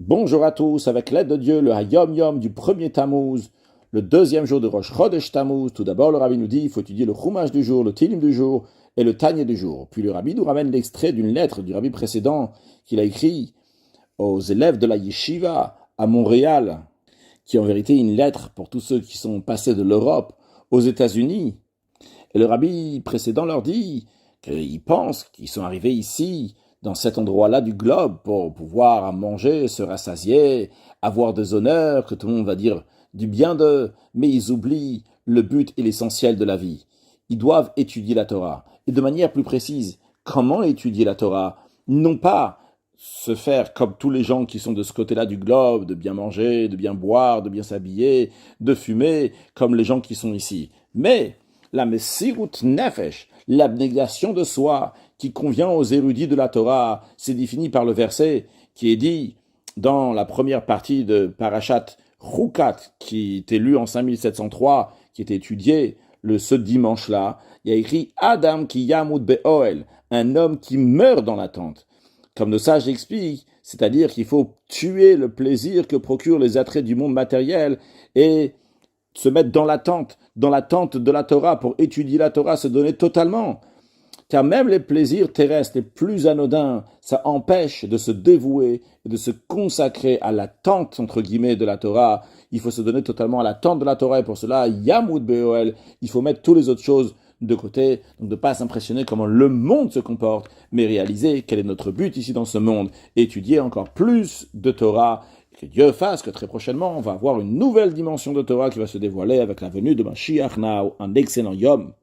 Bonjour à tous, avec l'aide de Dieu, le Hayom Yom du premier Tammuz, le deuxième jour de Rosh Chodesh Tammuz. Tout d'abord, le Rabbi nous dit il faut étudier le Chumash du jour, le Tilim du jour et le Tanya du jour. Puis le Rabbi nous ramène l'extrait d'une lettre du Rabbi précédent qu'il a écrit aux élèves de la Yeshiva à Montréal, qui est en vérité une lettre pour tous ceux qui sont passés de l'Europe aux États-Unis. Et le Rabbi précédent leur dit qu'ils pensent qu'ils sont arrivés ici, dans cet endroit-là du globe, pour pouvoir manger, se rassasier, avoir des honneurs, que tout le monde va dire du bien d'eux, mais ils oublient le but et l'essentiel de la vie. Ils doivent étudier la Torah. Et de manière plus précise, comment étudier la Torah? Non pas se faire comme tous les gens qui sont de ce côté-là du globe, de bien manger, de bien boire, de bien s'habiller, de fumer, comme les gens qui sont ici. Mais la Messirut Nefesh, l'abnégation de soi, qui convient aux érudits de la Torah, c'est défini par le verset qui est dit dans la première partie de Parashat Chukat, qui était lu en 5703, qui était étudié ce dimanche-là. Il y a écrit Adam ki yamud be'oel, un homme qui meurt dans la tente. Comme le sage explique, c'est-à-dire qu'il faut tuer le plaisir que procurent les attraits du monde matériel et se mettre dans l'attente de la Torah pour étudier la Torah, se donner totalement. Car même les plaisirs terrestres les plus anodins, ça empêche de se dévouer et de se consacrer à l'attente, entre guillemets, de la Torah. Il faut se donner totalement à l'attente de la Torah et pour cela, Yamud Be'oel, il faut mettre toutes les autres choses de côté, donc de ne pas s'impressionner comment le monde se comporte, mais réaliser quel est notre but ici dans ce monde, étudier encore plus de Torah. Que Dieu fasse que très prochainement, on va avoir une nouvelle dimension de Torah qui va se dévoiler avec la venue de Mashiach Now, un excellent Yom.